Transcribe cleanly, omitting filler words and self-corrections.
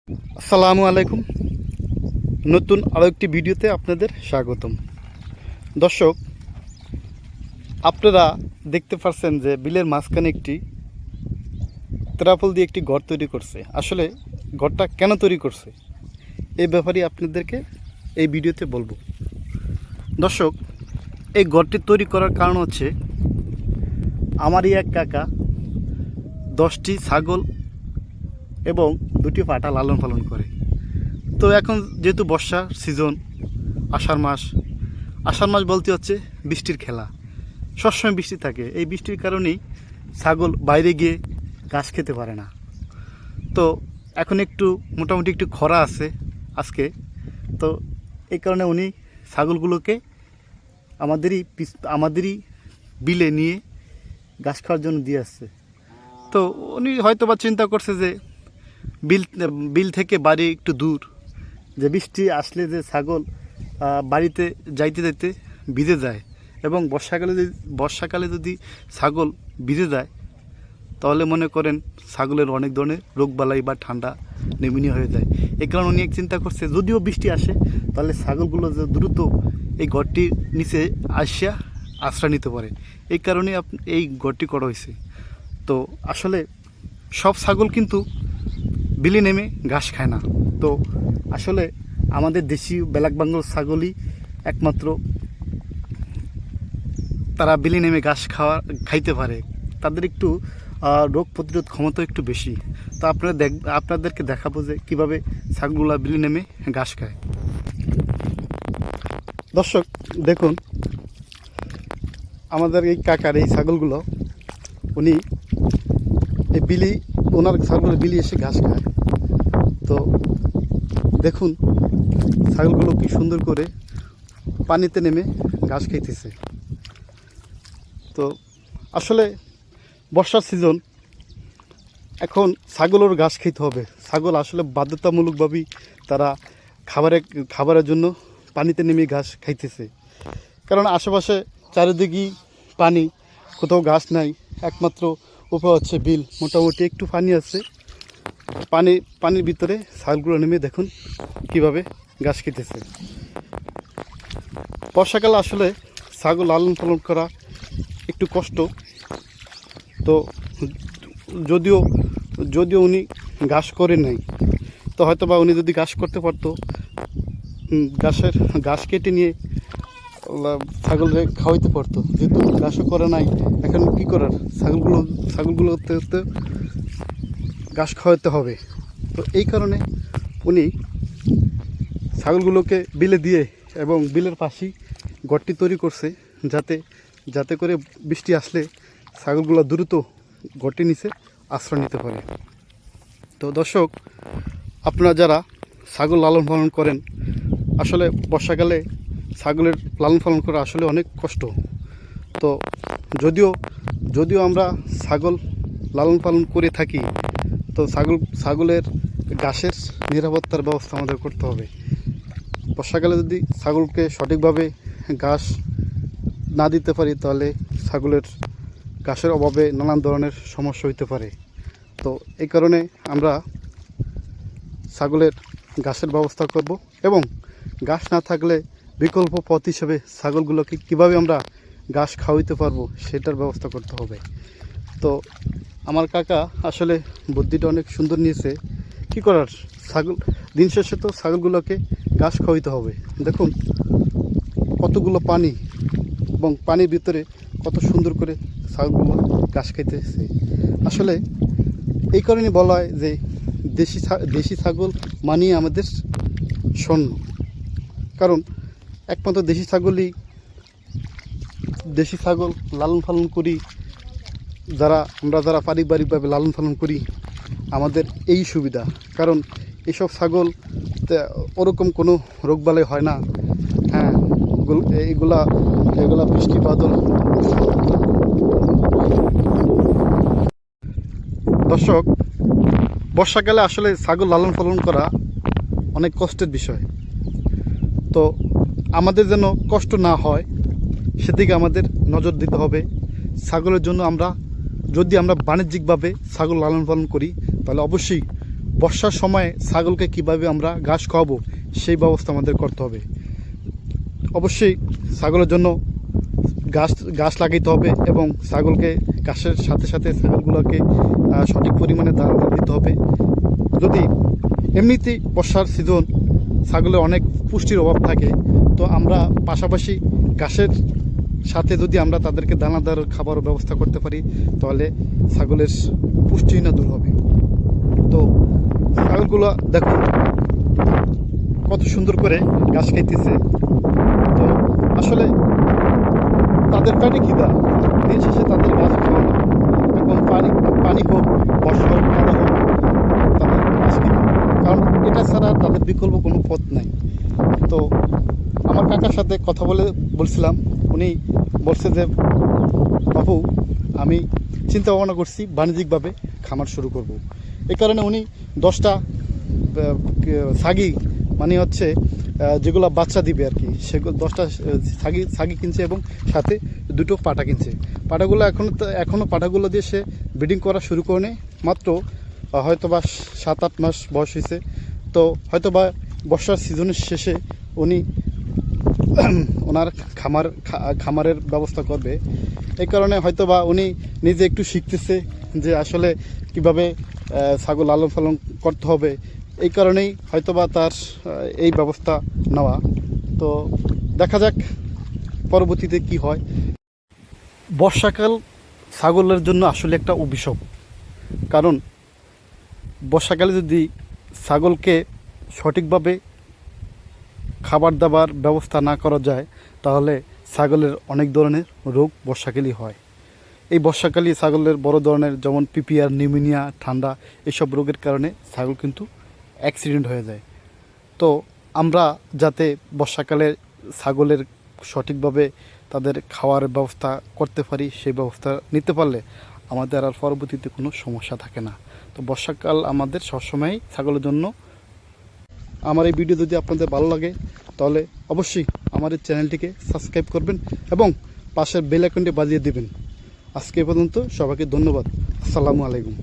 আসসালামু আলাইকুম। নতুন আরও একটি ভিডিওতে আপনাদের স্বাগতম। দর্শক, আপনারা দেখতে পাচ্ছেন যে বিলের মাঝখানে একটি ত্রাপল দিয়ে একটি ঘর তৈরি করছে। আসলে ঘরটা কেন তৈরি করছে এই ব্যাপারে আপনাদেরকে এই ভিডিওতে বলবো। দর্শক, এই ঘরটি তৈরি করার কারণ হচ্ছে আমারই এক কাকা 10টি ছাগল এবং 2টি পাঠা লালন পালন করে। তো এখন যেহেতু বর্ষার সিজন, আষাঢ় মাস বলতে হচ্ছে বৃষ্টির খেলা, সবসময় বৃষ্টি থাকে। এই বৃষ্টির কারণেই ছাগল বাইরে গিয়ে ঘাস খেতে পারে না। তো এখন একটু মোটামুটি একটু খরা আছে আজকে, তো এই কারণে উনি ছাগলগুলোকে আমাদেরই বিলে নিয়ে ঘাস খাওয়ার জন্য দিয়ে আসছে। তো উনি হয়তো বা চিন্তা করছে যে বিল থেকে বাড়ি একটু দূর, যে বৃষ্টি আসলে যে ছাগল বাড়িতে যাইতে যাইতে ভিজে যায়, এবং বর্ষাকালে যদি ছাগল ভিজে যায় তাহলে মনে করেন ছাগলের অনেক ধরনের রোগবালাই বা ঠান্ডা নিউমোনিয়া হয়ে যায়। এই কারণে উনি এক চিন্তা করছে, যদিও বৃষ্টি আসে তাহলে ছাগলগুলো যে দ্রুত এই ঘরটির নিচে আসিয়া আশ্রয় নিতে পারে, এই কারণে এই ঘরটি করা হয়েছে। তো আসলে সব ছাগল কিন্তু বিলে নেমে ঘাস খায় না। তো আসলে আমাদের দেশি ব্ল্যাক বেঙ্গল ছাগলই একমাত্র তারা বিলে নেমে ঘাস খাইতে পারে। তাদের একটু রোগ প্রতিরোধ ক্ষমতা একটু বেশি। তো আপনাদেরকে দেখাবো যে কীভাবে ছাগলগুলো বিলে নেমে ঘাস খায়। দর্শক দেখুন, আমাদের এই কাকার এই ছাগলগুলো, উনি ওনার ছাগলের বিলি এসে ঘাস খায়। তো দেখুন ছাগলগুলো কি সুন্দর করে পানিতে নেমে ঘাস খাইতেছে। তো আসলে বর্ষার সিজন, এখন ছাগলের ঘাস খেতে হবে। ছাগল আসলে বাধ্যতামূলকভাবেই তারা খাবারের জন্য পানিতে নেমে ঘাস খাইতেছে, কারণ আশেপাশে চারিদিকেই পানি, কোথাও ঘাস নাই। একমাত্র উপায় হচ্ছে বিল, মোটামুটি একটু পানি আছে, পানির ভিতরে ছাগলগুলো নেমে দেখুন কিভাবে ঘাস খেতেছে। বর্ষাকালে আসলে ছাগল লালন পালন করা একটু কষ্ট। তো যদিও উনি ঘাস করে নাই, তো হয়তো বা উনি যদি ঘাস করতে পারতো, ঘাস কেটে নিয়ে ছাগলকে খাওয়াইতে পারতো। যেহেতু ঘাসও করে নাই, এখন কী করার, ছাগলগুলোতে ঘাস খাওয়াতে হবে। তো এই কারণে উনি ছাগলগুলোকে বিলে দিয়ে এবং বিলের পাশেই ঘরটি তৈরি করছে, যাতে করে বৃষ্টি আসলে ছাগলগুলো দ্রুত ঘরটির নিচে আশ্রয় নিতে পারে। তো দর্শক, আপনারা যারা ছাগল লালন পালন করেন, আসলে বর্ষাকালে ছাগলের লালন পালন করা আসলে অনেক কষ্ট। তো যদিও আমরা ছাগল লালন পালন করে থাকি, তো ছাগলের ঘাসের নিরাপত্তার ব্যবস্থা আমাদের করতে হবে। বর্ষাকালে যদি ছাগলকে সঠিকভাবে ঘাস না দিতে পারি, তাহলে ছাগলের ঘাসের অভাবে নানান ধরনের সমস্যা হইতে পারে। তো এই কারণে আমরা ছাগলের ঘাসের ব্যবস্থা করব, এবং ঘাস না থাকলে বিকল্প পথ হিসেবে ছাগলগুলোকে কীভাবে আমরা ঘাস খাওয়াইতে পারবো সেটার ব্যবস্থা করতে হবে। তো আমার কাকা আসলে বুদ্ধিটা অনেক সুন্দর নিয়েছে। কী করার, দিন শেষে তো ছাগলগুলোকে ঘাস খাওয়াইতে হবে। দেখুন কতগুলো পানি, এবং পানির ভিতরে কত সুন্দর করে ছাগলগুলো ঘাস খাইতেছে। আসলে এই কারণে বলা হয় যে দেশি ছাগল মানিয়ে আমাদের স্বর্ণ, কারণ একমাত্র দেশি ছাগল লালন পালন করি, যারা পারিবারিকভাবে লালন পালন করি, আমাদের এই সুবিধা। কারণ এইসব ছাগল ওরকম কোনো রোগবালাই হয় না। হ্যাঁ, এগুলা বৃষ্টি বাদল। দর্শক, বর্ষাকালে আসলে ছাগল লালন পালন করা অনেক কষ্টের বিষয়। তো আমাদের যেন কষ্ট না হয় সেদিকে আমাদের নজর দিতে হবে। ছাগলের জন্য যদি আমরা বাণিজ্যিকভাবে ছাগল লালন পালন করি, তাহলে অবশ্যই বর্ষার সময় ছাগলকে কিভাবে আমরা ঘাস খাওয়াবো সেই ব্যবস্থা আমাদের করতে হবে। অবশ্যই ছাগলের জন্য ঘাস লাগাইতে হবে এবং ছাগলকে ঘাসের সাথে সাথে ছাগলগুলোকে সঠিক পরিমাণে দানা দিতে হবে। যদি এমনিতেই বর্ষার সিজন ছাগলের অনেক পুষ্টির অভাব থাকে, তো আমরা পাশাপাশি ঘাসের সাথে যদি আমরা তাদেরকে দানাদার খাবারও ব্যবস্থা করতে পারি, তাহলে ছাগলের পুষ্টিহীনতা দূর হবে। তো ছাগলগুলো দেখুন কত সুন্দর করে ঘাস খাইতেছে। তো আসলে তাদের পেটে খিদা, দিন শেষে তাদের ঘাস খাওয়ানো। এখন পানি হোক, বর্ষা হোক, খরা হোক, তাদের ঘাস খেতে, কারণ এটা ছাড়া তাদের বিকল্প কোনো পথ নাই। তো আমার কাকার সাথে কথা বলছিলাম, উনি বলছে যে বাবু, আমি চিন্তা ভাবনা করছি বাণিজ্যিকভাবে খামার শুরু করব। এই কারণে উনি 10টা ছাগি, মানে হচ্ছে যেগুলো বাচ্চা দিবে আর কি, সেগুলো 10টা ছাগি কিনছে এবং সাথে 2টো পাঠা কিনছে। পাঠাগুলো এখনও পাঠাগুলো দিয়ে সে ব্রিডিং করা শুরু করে নেই, মাত্র হয়তো বা 7-8 মাস বয়স হয়েছে। তো হয়তো বা বর্ষার সিজনের শেষে উনি ওনার খামারের ব্যবস্থা করবে। এই কারণে হয়তো বা উনি নিজে একটু শিখতেছে যে আসলে কিভাবে ছাগল লালন পালন করতে হবে। এই কারণেই হয়তো বা তার এই ব্যবস্থা নেওয়া। তো দেখা যাক পরবর্তীতে কি হয়। বর্ষাকাল ছাগলের জন্য আসলে একটা অভিশাপ, কারণ বর্ষাকালে যদি ছাগলকে সঠিকভাবে খাবার দাবার ব্যবস্থা না করা যায়, তাহলে ছাগলের অনেক ধরনের রোগ বর্ষাকালেই হয়। এই বর্ষাকালে ছাগলের বড় ধরনের যেমন পিপিআর, নিউমোনিয়া, ঠান্ডা, এসব রোগের কারণে ছাগল কিন্তু অ্যাক্সিডেন্ট হয়ে যায়। তো আমরা যাতে বর্ষাকালে ছাগলের সঠিকভাবে তাদের খাওয়ার ব্যবস্থা করতে পারি, সেই ব্যবস্থা নিতে পারলে আমাদের আর পরবর্তীতে কোনো সমস্যা থাকে না। তো বর্ষাকাল আমাদের সবসময়ই ছাগলের জন্য। আমার এই ভিডিও যদি আপনাদের ভালো লাগে, তাহলে অবশ্যই আমার এই চ্যানেলটিকে সাবস্ক্রাইব করবেন এবং পাশের বেল আইকনটি বাজিয়ে দিবেন। আজকে এ পর্যন্ত, সবাইকে ধন্যবাদ। আসসালামু আলাইকুম।